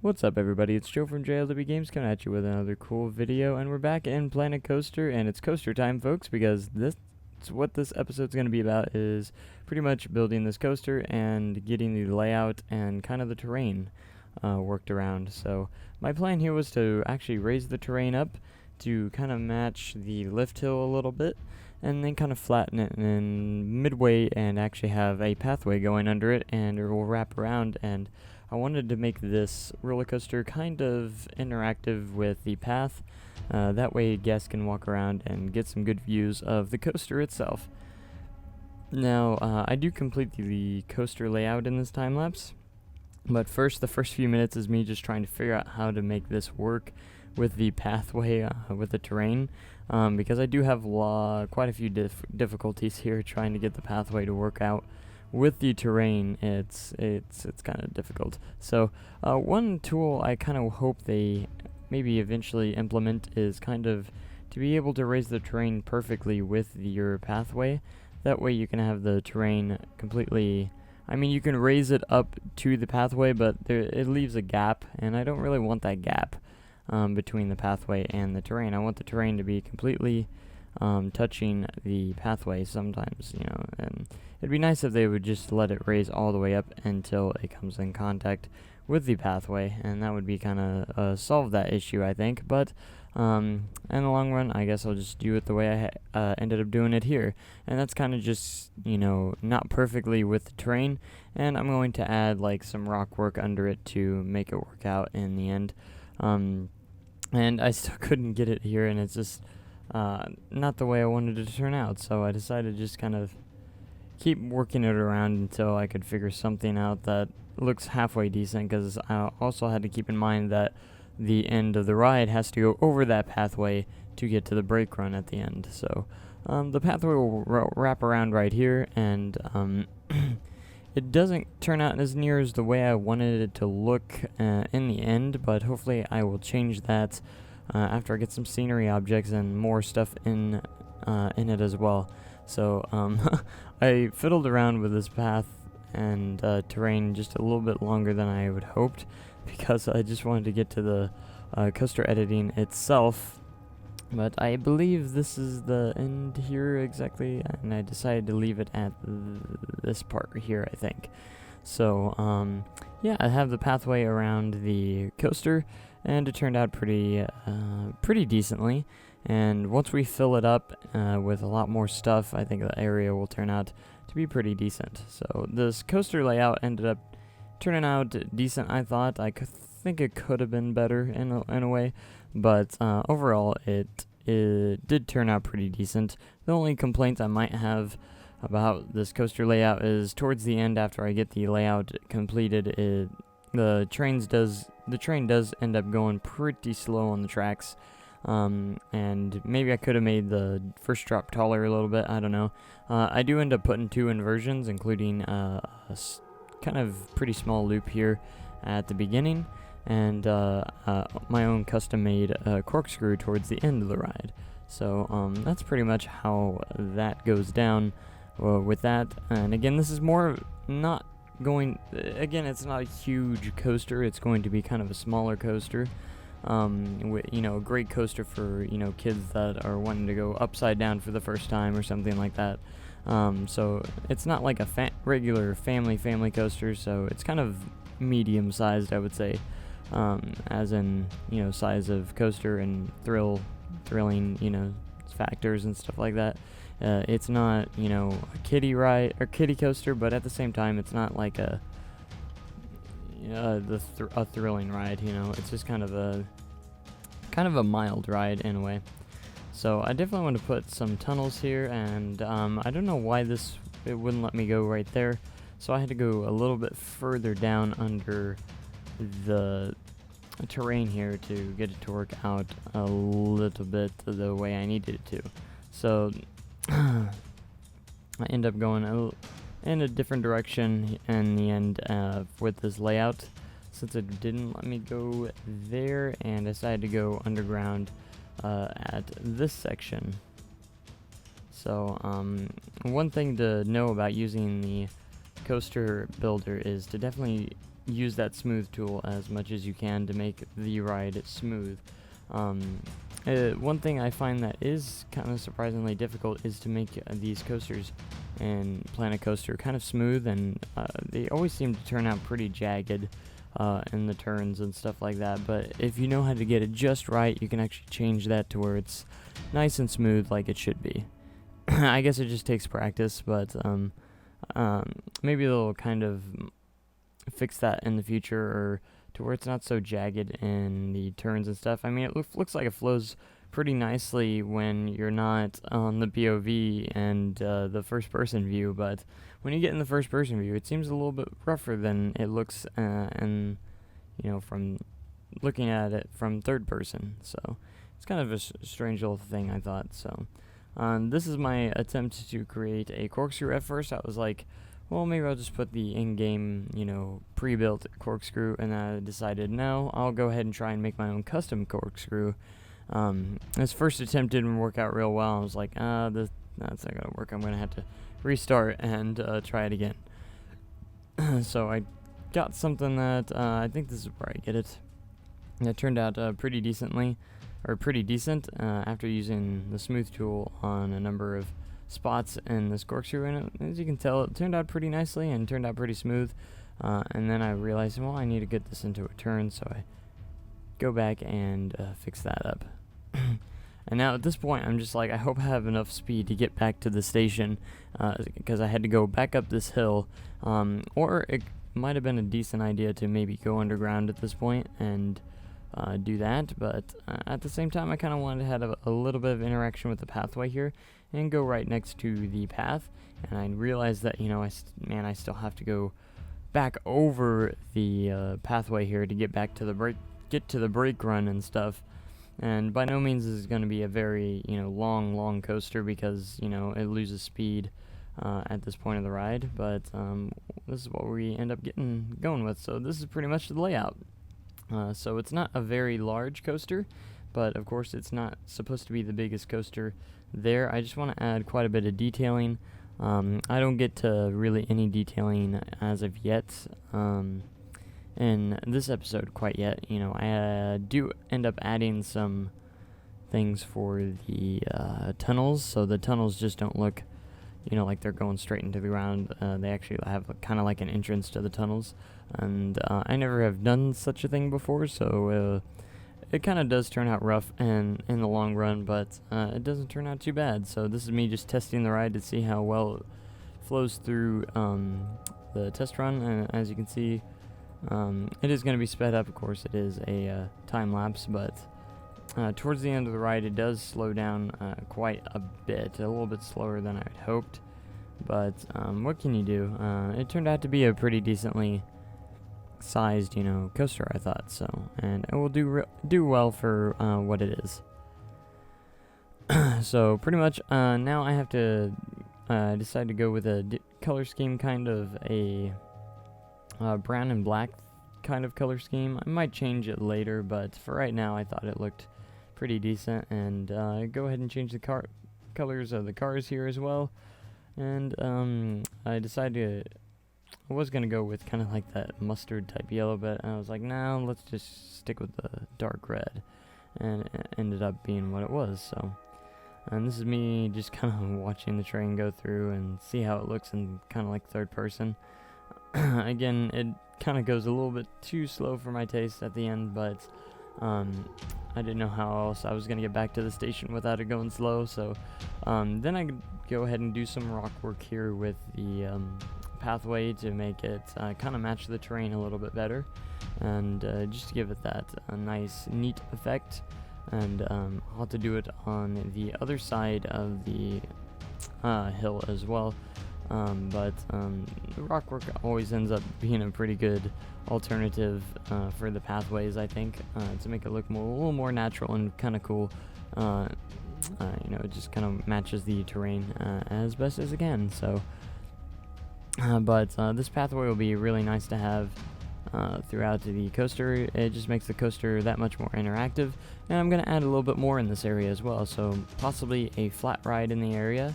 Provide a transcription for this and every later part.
What's up, everybody? It's Joe from JLW Games coming at you with another cool video, and we're back in Planet Coaster, and it's coaster time, folks, because what this episode's going to be about is pretty much building this coaster and getting the layout and kind of the terrain worked around. So my plan here was to actually raise the terrain up to kind of match the lift hill a little bit, and then kind of flatten it in midway and actually have a pathway going under it, and it will wrap around. And I wanted to make this roller coaster kind of interactive with the path. That way guests can walk around and get some good views of the coaster itself. Now, I do complete the coaster layout in this time lapse, but first, the first few minutes is me just trying to figure out how to make this work with the pathway, with the terrain, because I do have quite a few difficulties here trying to get the pathway to work out. With the terrain, it's kind of difficult. So one tool I kind of hope they maybe eventually implement is kind of to be able to raise the terrain perfectly with your pathway. That way you can have the terrain completely, I mean, you can raise it up to the pathway, but it leaves a gap, and I don't really want that gap between the pathway and the terrain. I want the terrain to be completely touching the pathway sometimes, and it'd be nice if they would just let it raise all the way up until it comes in contact with the pathway, and that would be kind of solve that issue, I think. But in the long run, I guess I'll just do it the way I ended up doing it here, and that's kind of just, not perfectly with the terrain, and I'm going to add like some rock work under it to make it work out in the end. And I still couldn't get it here, and it's just not the way I wanted it to turn out, so I decided to just kind of keep working it around until I could figure something out that looks halfway decent, because I also had to keep in mind that the end of the ride has to go over that pathway to get to the brake run at the end. So the pathway will wrap around right here, and it doesn't turn out as near as the way I wanted it to look in the end, but hopefully I will change that after I get some scenery objects and more stuff in it as well. So I fiddled around with this path and terrain just a little bit longer than I would hoped, because I just wanted to get to the coaster editing itself. But I believe this is the end here exactly, and I decided to leave it at this part here, I think. So yeah, I have the pathway around the coaster, and it turned out pretty decently. And once we fill it up with a lot more stuff, I think the area will turn out to be pretty decent. So this coaster layout ended up turning out decent, I thought. I think it could have been better in a way, but overall it did turn out pretty decent. The only complaint I might have about this coaster layout is towards the end, after I get the layout completed, the train does end up going pretty slow on the tracks. And maybe I could have made the first drop taller a little bit, I don't know. I do end up putting 2 inversions, including a kind of pretty small loop here at the beginning, and my own custom-made corkscrew towards the end of the ride. So that's pretty much how that goes down with that. And again, this is more not going, again, it's not a huge coaster, it's going to be kind of a smaller coaster. A great coaster for, kids that are wanting to go upside down for the first time or something like that. So it's not like a regular family coaster, so it's kind of medium-sized, I would say, as in, size of coaster and thrilling, factors and stuff like that. It's not, a kiddie ride or kiddie coaster, but at the same time, it's not like a thrilling ride. It's just kind of a mild ride in a way. So I definitely want to put some tunnels here, and I don't know why it wouldn't let me go right there, so I had to go a little bit further down under the terrain here to get it to work out a little bit the way I needed it to. So I end up going in a different direction in the end with this layout, since it didn't let me go there, and I decided to go underground at this section. So one thing to know about using the coaster builder is to definitely use that smooth tool as much as you can to make the ride smooth. One thing I find that is kind of surprisingly difficult is to make these coasters and Planet Coaster kind of smooth, and they always seem to turn out pretty jagged in the turns and stuff like that. But if you know how to get it just right, you can actually change that to where it's nice and smooth like it should be. I guess it just takes practice, but maybe they'll kind of fix that in the future, or to where it's not so jagged in the turns and stuff. I mean, it looks like it flows pretty nicely when you're not on the POV and the first person view, but when you get in the first person view, it seems a little bit rougher than it looks and from looking at it from third person. So it's kind of a strange little thing, I thought. So this is my attempt to create a corkscrew. At first I was like, well, maybe I'll just put the in-game, pre-built corkscrew, and I decided, no, I'll go ahead and try and make my own custom corkscrew. This first attempt didn't work out real well. I was like, that's not gonna work. I'm gonna have to restart and try it again. So I got something that I think this is where I get it. And it turned out pretty decent after using the smooth tool on a number of spots in this corkscrew, and as you can tell, it turned out pretty nicely and turned out pretty smooth. And then I realized, well, I need to get this into a turn, so I go back and fix that up. And now at this point, I'm just like, I hope I have enough speed to get back to the station, because I had to go back up this hill, or it might have been a decent idea to maybe go underground at this point and do that, but at the same time, I kind of wanted to have a little bit of interaction with the pathway here and go right next to the path. And I realized that, I still have to go back over the pathway here to get back to the brake run and stuff. And by no means is it going to be a very long coaster, because it loses speed at this point of the ride. But this is what we end up going with. So this is pretty much the layout. So it's not a very large coaster, but of course it's not supposed to be the biggest coaster there. I just want to add quite a bit of detailing. I don't get to really any detailing as of yet in this episode quite yet. I do end up adding some things for the tunnels, so the tunnels just don't look like they're going straight into the ground. They actually have kind of like an entrance to the tunnels, and I never have done such a thing before, so it kind of does turn out rough in the long run, but it doesn't turn out too bad. So this is me just testing the ride to see how well it flows through the test run, and as you can see, it is going to be sped up. Of course, it is a time lapse, but towards the end of the ride, it does slow down quite a bit, a little bit slower than I had hoped. But what can you do? It turned out to be a pretty decently sized, coaster, I thought. So, and it will do well for what it is. So pretty much now I have to decide to go with a color scheme, kind of a brown and black kind of color scheme. I might change it later, but for right now I thought it looked pretty decent, and go ahead and change the colors of the cars here as well. And I decided I was gonna go with kind of like that mustard type yellow, but I was like, no, let's just stick with the dark red, and it ended up being what it was. So, and this is me just kind of watching the train go through and see how it looks in kind of like third person. Again, it kind of goes a little bit too slow for my taste at the end, but I didn't know how else I was going to get back to the station without it going slow. So then I could go ahead and do some rock work here with the pathway to make it kind of match the terrain a little bit better, and just to give it that nice, neat effect. And I'll have to do it on the other side of the hill as well. But the rock work always ends up being a pretty good alternative for the pathways, I think, to make it look a little more natural and kind of cool. It just kind of matches the terrain as best as it can. So, but this pathway will be really nice to have throughout the coaster. It just makes the coaster that much more interactive, and I'm going to add a little bit more in this area as well. So possibly a flat ride in the area.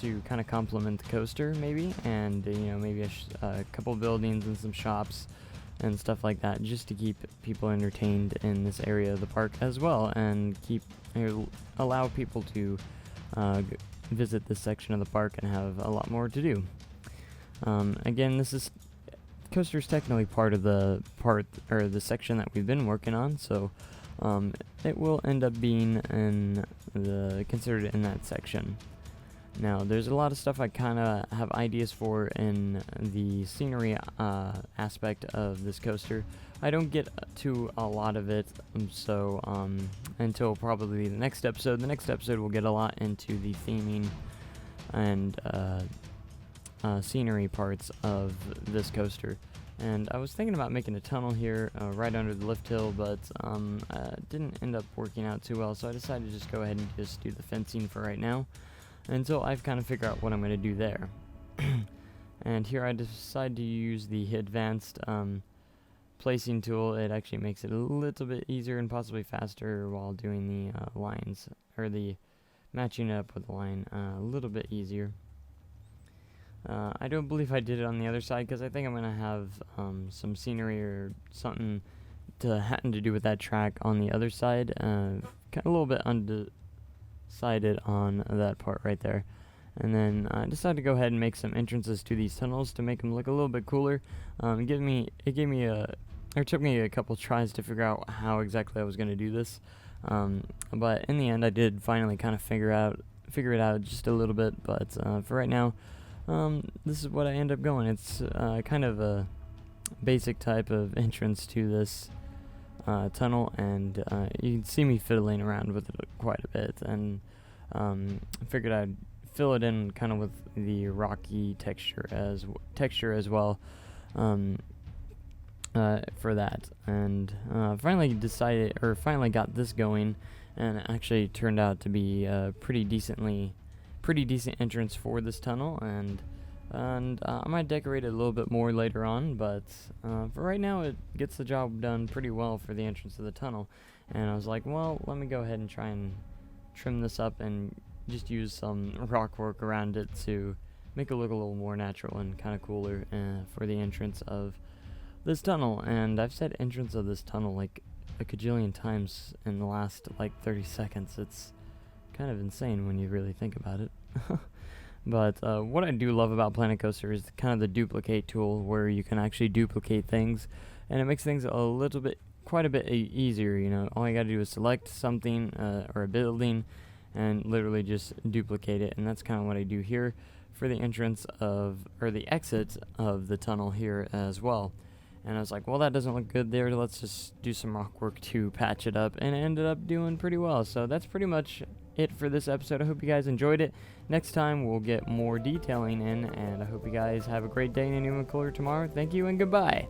to kind of complement the coaster, maybe, and maybe a couple buildings and some shops and stuff like that, just to keep people entertained in this area of the park as well, and allow people to visit this section of the park and have a lot more to do. Again, coaster's technically part of the section that we've been working on, so it will end up being considered in that section. Now, there's a lot of stuff I kind of have ideas for in the scenery aspect of this coaster. I don't get to a lot of it, so until probably the next episode. The next episode will get a lot into the theming and scenery parts of this coaster. And I was thinking about making a tunnel here right under the lift hill, but didn't end up working out too well, so I decided to just go ahead and just do the fencing for right now until I've kind of figured out what I'm going to do there. And here I decided to use the advanced placing tool. It actually makes it a little bit easier and possibly faster while doing the lines, or the matching up with the line a little bit easier. I don't believe I did it on the other side, because I think I'm going to have some scenery or something having to do with that track on the other side. Kind of a little bit undecided on that part right there. And then I decided to go ahead and make some entrances to these tunnels to make them look a little bit cooler. It took me a couple tries to figure out how exactly I was going to do this. But in the end, I did finally kind of figure it out just a little bit. But for right now, this is what I end up going. It's kind of a basic type of entrance to this tunnel, and you can see me fiddling around with it quite a bit, and figured I'd fill it in kind of with the rocky texture as well for that, and finally got this going, and it actually turned out to be a pretty decent entrance for this tunnel, and I might decorate it a little bit more later on, but for right now it gets the job done pretty well for the entrance of the tunnel. And I was like, well, let me go ahead and try and trim this up and just use some rock work around it to make it look a little more natural and kind of cooler for the entrance of this tunnel. And I've said entrance of this tunnel like a cajillion times in the last like 30 seconds. It's kind of insane when you really think about it. But what I do love about Planet Coaster is kind of the duplicate tool, where you can actually duplicate things, and it makes things quite a bit easier. All you gotta do is select something or a building and literally just duplicate it, and that's kind of what I do here for the the exit of the tunnel here as well. And I was like, well, that doesn't look good there, let's just do some rock work to patch it up, and it ended up doing pretty well. So that's pretty much it for this episode. I hope you guys enjoyed it. Next time we'll get more detailing in, and I hope you guys have a great day and an even cooler tomorrow. Thank you and goodbye.